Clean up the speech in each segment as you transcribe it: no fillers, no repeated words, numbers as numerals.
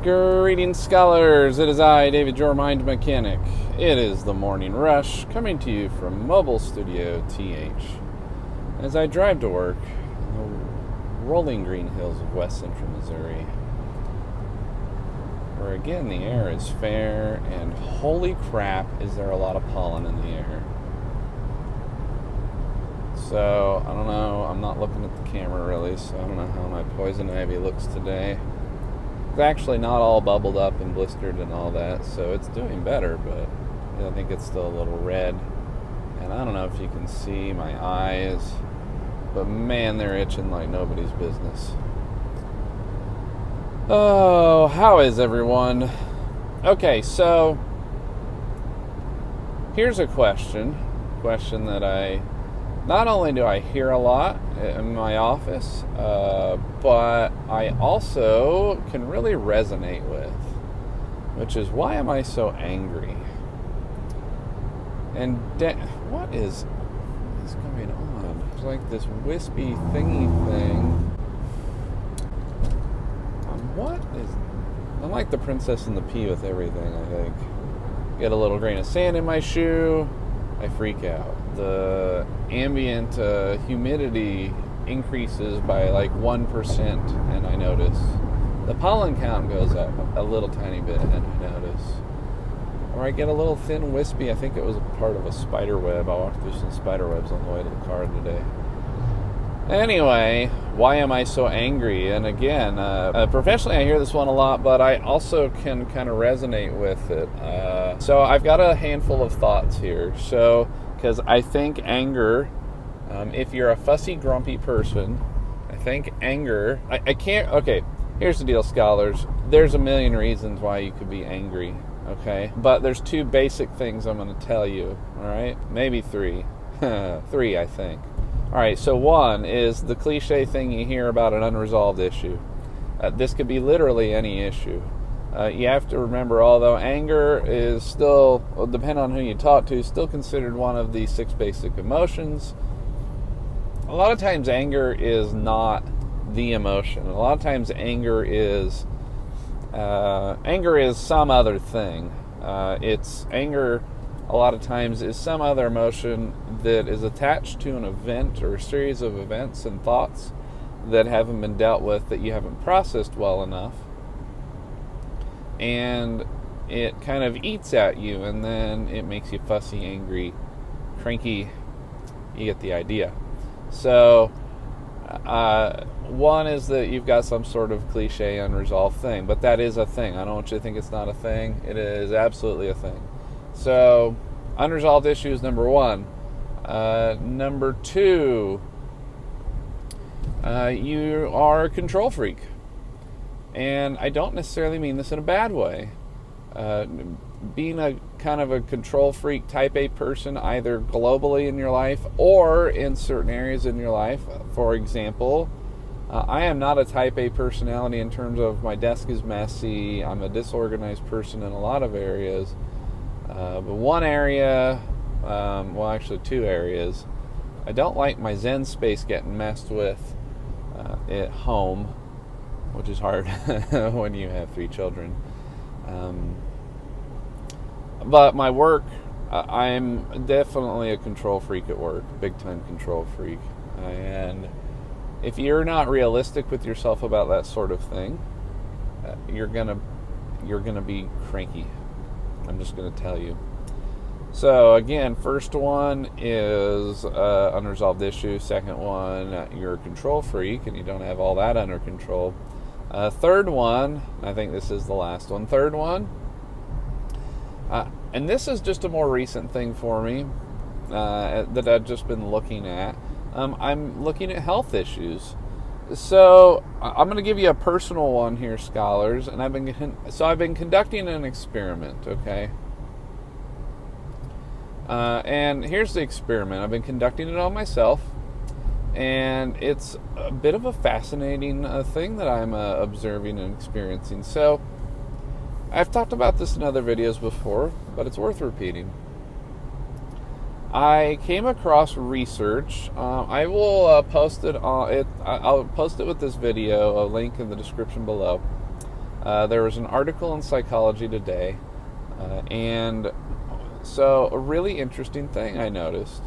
Greetings, scholars. It is I, David, your mind mechanic. It is the morning rush, coming to you from Mobile Studio TH. As I drive to work in the rolling green hills of west central Missouri, where again the air is fair, and holy crap, is there a lot of pollen in the air. So, I don't know, I'm not looking at the camera really, so I don't know how my poison ivy looks today. It's actually not all bubbled up and blistered and all that, so it's doing better, but I think it's still a little red. And I don't know if you can see my eyes, but man, they're itching like nobody's business. Oh, how is everyone? Okay, so here's a question that not only do I hear a lot in my office, but I also can really resonate with, which is, why am I so angry? And what is going on? It's like this wispy thingy thing. I'm like the princess and the pea with everything, I think. Get a little grain of sand in my shoe, I freak out. The ambient humidity increases by like 1%, and I notice. The pollen count goes up a little tiny bit, and I notice. Or I get a little thin wispy. I think it was a part of a spider web. I walked through some spider webs on the way to the car today. Anyway, why am I so angry? And again, professionally I hear this one a lot, but I also can kind of resonate with it. So I've got a handful of thoughts here. So, because I think anger, if you're a fussy, grumpy person, I think anger, I can't, okay, here's the deal, scholars. There's a million reasons why you could be angry, okay? But there's two basic things I'm going to tell you, all right? Maybe three. Three, I think. All right, so one is the cliche thing you hear about an unresolved issue. This could be literally any issue. You have to remember, although anger is still, depending on who you talk to, still considered one of the 6 basic emotions, a lot of times anger is not the emotion. A lot of times anger is some other thing. Anger a lot of times is some other emotion that is attached to an event or a series of events and thoughts that haven't been dealt with, that you haven't processed well enough. And it kind of eats at you, and then it makes you fussy, angry, cranky. You get the idea. So, one is that you've got some sort of cliche unresolved thing, but that is a thing. I don't want you to think it's not a thing. It is absolutely a thing. So, unresolved issues, number one. Number two, you are a control freak. And I don't necessarily mean this in a bad way. Being a kind of a control freak type A person, either globally in your life or in certain areas in your life. For example, I am not a type A personality in terms of my desk is messy. I'm a disorganized person in a lot of areas. But one area, well, actually 2 areas, I don't like my Zen space getting messed with at home, which is hard when you have 3 children. But my work, I'm definitely a control freak at work, big time control freak. And if you're not realistic with yourself about that sort of thing, you're gonna be cranky. I'm just going to tell you. So again, first one is unresolved issue. Second one, you're a control freak and you don't have all that under control. Third one, I think this is the last one. Third one, and this is just a more recent thing for me that I've just been looking at. I'm looking at health issues. So I'm going to give you a personal one here, scholars, and I've been conducting an experiment, okay? And here's the experiment. I've been conducting it on myself, and it's a bit of a fascinating thing that I'm observing and experiencing. So I've talked about this in other videos before, but it's worth repeating. I came across research. I will post it on it. I'll post it with this video, a link in the description below. There was an article in Psychology Today, and so a really interesting thing I noticed.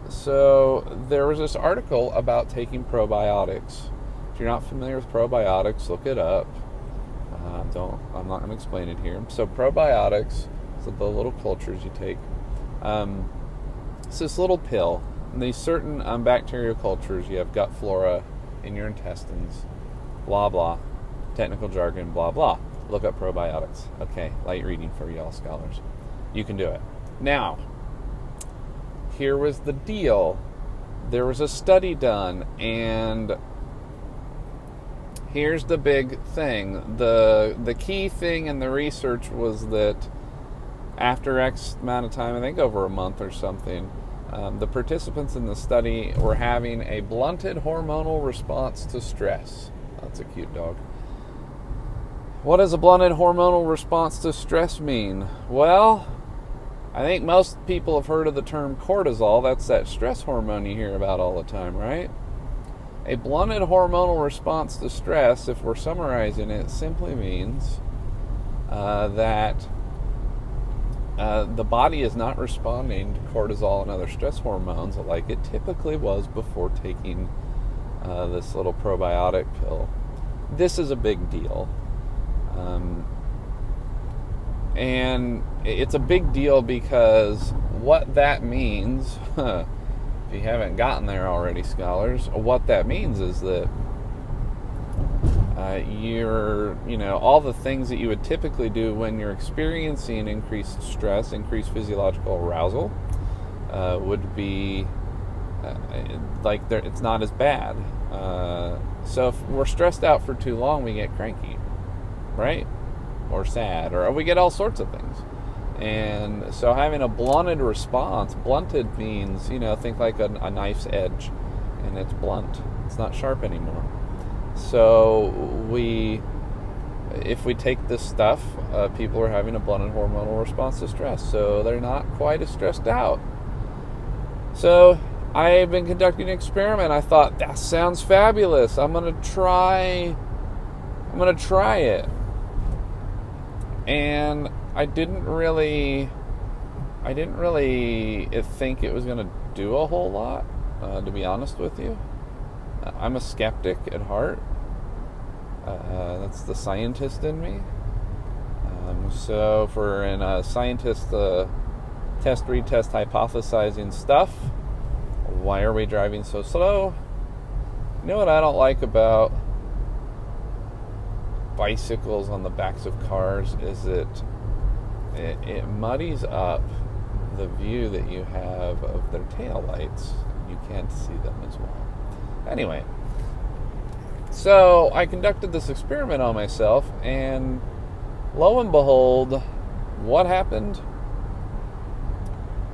So there was this article about taking probiotics. If you're not familiar with probiotics, look it up. I'm not going to explain it here. So probiotics, so the little cultures you take. It's this little pill. In these certain bacterial cultures, you have gut flora in your intestines. Blah blah. Technical jargon. Blah blah. Look up probiotics. Okay, light reading for y'all scholars. You can do it. Now, here was the deal. There was a study done, and here's the big thing. The key thing in the research was that after X amount of time, I think over a month or something, the participants in the study were having a blunted hormonal response to stress. That's a cute dog. What does a blunted hormonal response to stress mean? Well, I think most people have heard of the term cortisol. That's that stress hormone you hear about all the time, right? A blunted hormonal response to stress, if we're summarizing it, simply means that the body is not responding to cortisol and other stress hormones like it typically was before taking this little probiotic pill. This is a big deal. And it's a big deal because what that means, if you haven't gotten there already, scholars, what that means is that all the things that you would typically do when you're experiencing increased stress, increased physiological arousal, would be it's not as bad. So if we're stressed out for too long, we get cranky, right? Or sad, or we get all sorts of things. And so having a blunted response, blunted means, think like a knife's edge, and it's blunt. It's not sharp anymore. So if we take this stuff, people are having a blunted hormonal response to stress, so they're not quite as stressed out. So I've been conducting an experiment. I thought, that sounds fabulous. I'm gonna try it. And I didn't really think it was gonna do a whole lot, to be honest with you. I'm a skeptic at heart. That's the scientist in me. So for a scientist, test, retest, hypothesizing stuff, why are we driving so slow? You know what I don't like about bicycles on the backs of cars is it muddies up the view that you have of their taillights. You can't see them as well. Anyway, so I conducted this experiment on myself, and lo and behold, what happened?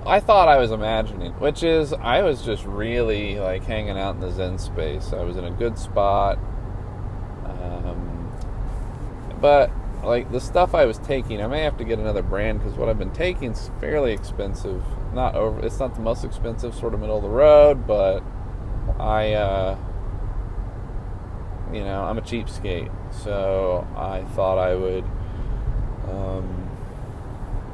I thought I was imagining, which is I was just really hanging out in the Zen space. I was in a good spot. But the stuff I was taking, I may have to get another brand because what I've been taking is fairly expensive. It's not the most expensive, sort of middle of the road, but I'm a cheapskate, so I thought I would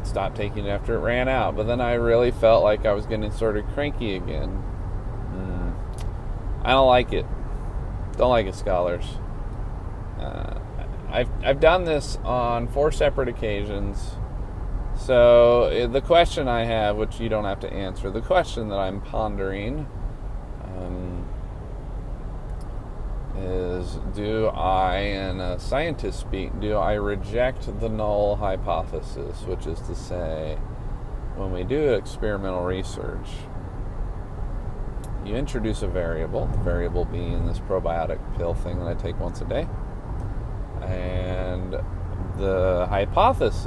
stop taking it after it ran out. But then I really felt like I was getting sort of cranky again. I don't like it. Don't like it, scholars. I've done this on 4 separate occasions. So the question I have, which you don't have to answer, the question that I'm pondering is, do I, in scientist speak, do I reject the null hypothesis, which is to say, when we do experimental research, you introduce a variable, the variable being this probiotic pill thing that I take once a day, and the hypothesis,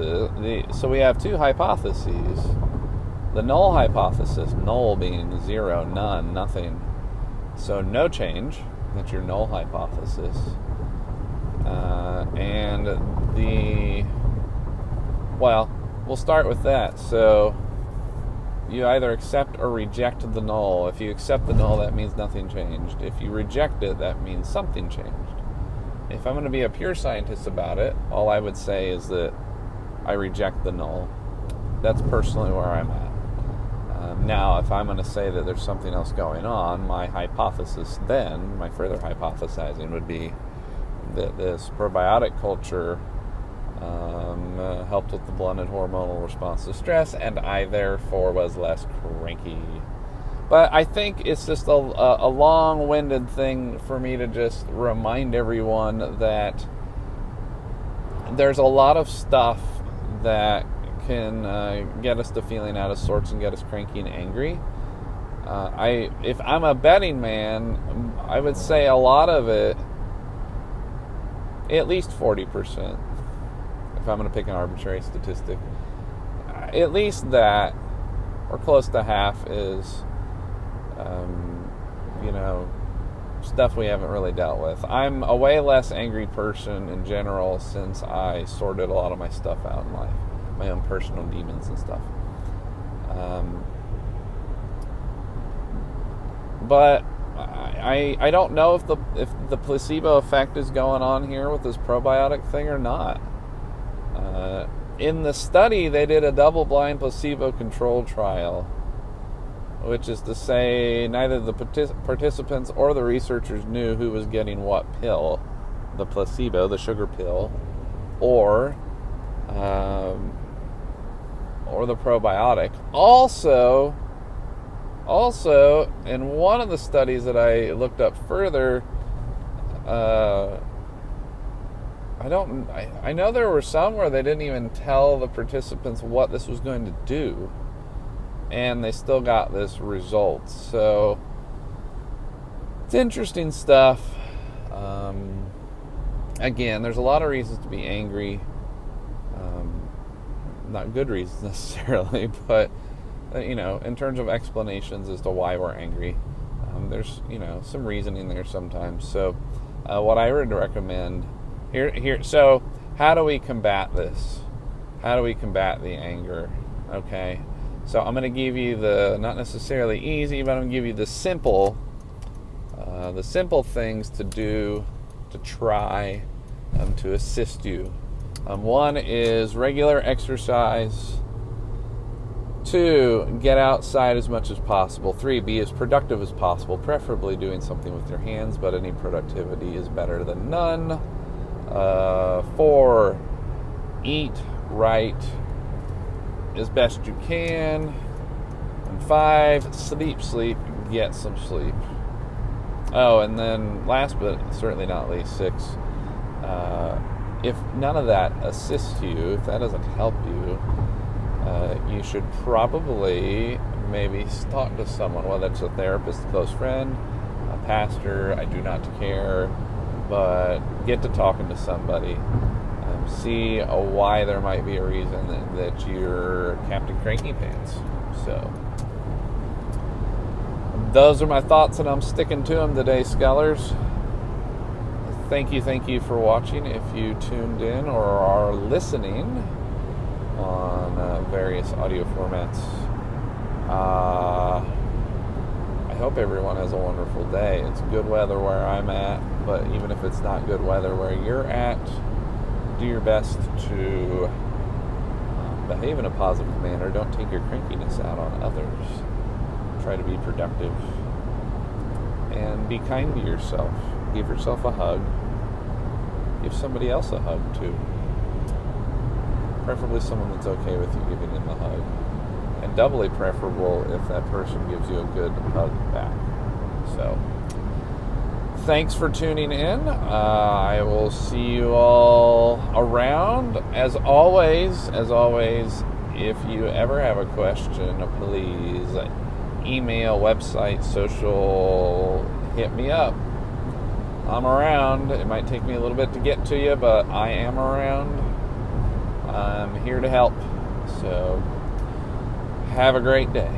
so we have 2 hypotheses. The null hypothesis, null being 0, none, nothing, so no change. That's your null hypothesis. We'll start with that. So you either accept or reject the null. If you accept the null, that means nothing changed. If you reject it, that means something changed. if I'm going to be a pure scientist about it, all I would say is that I reject the null. That's personally where I'm at. Now, if I'm going to say that there's something else going on, my hypothesis then, my further hypothesizing would be that this probiotic culture helped with the blunted hormonal response to stress, and I therefore was less cranky. But I think it's just a long-winded thing for me to just remind everyone that there's a lot of stuff that can get us to feeling out of sorts and get us cranky and angry. If I'm a betting man, I would say a lot of it, at least 40%, if I'm going to pick an arbitrary statistic, at least that, or close to half, is stuff we haven't really dealt with. I'm a way less angry person in general since I sorted a lot of my stuff out in life, my own personal demons and stuff. But I don't know if the placebo effect is going on here with this probiotic thing or not. In the study, they did a double-blind placebo-controlled trial, which is to say neither the participants or the researchers knew who was getting what pill, the placebo, the sugar pill, or the probiotic. Also, in one of the studies that I looked up further, I know there were some where they didn't even tell the participants what this was going to do, and they still got this result. So it's interesting stuff. Again, there's a lot of reasons to be angry. Not good reasons necessarily, but in terms of explanations as to why we're angry, there's some reasoning there sometimes. So what I would recommend here. So how do we combat this? How do we combat the anger? Okay. So I'm going to give you the, not necessarily easy, but I'm going to give you the simple things to do, to try, to assist you. One is regular exercise. 2, get outside as much as possible. 3, be as productive as possible, preferably doing something with your hands, but any productivity is better than none. 4, eat right as best you can. And 5, sleep, get some sleep. Oh, and then last but certainly not least, 6, if none of that assists you, if that doesn't help you, you should probably maybe talk to someone, whether it's a therapist, a close friend, a pastor, I do not care, but get to talking to somebody. See why there might be a reason that you're Captain Cranky Pants. So those are my thoughts, and I'm sticking to them today, scholars. Thank you for watching. If you tuned in or are listening on various audio formats, I hope everyone has a wonderful day. It's good weather where I'm at, but even if it's not good weather where you're at, do your best to behave in a positive manner. Don't take your crankiness out on others. Try to be productive. And be kind to yourself. Give yourself a hug. Give somebody else a hug, too. Preferably someone that's okay with you giving them a hug. And doubly preferable if that person gives you a good hug back. So, thanks for tuning in. I will see you all around. As always, if you ever have a question, please email, website, social, hit me up. I'm around. It might take me a little bit to get to you, but I am around. I'm here to help. So, have a great day.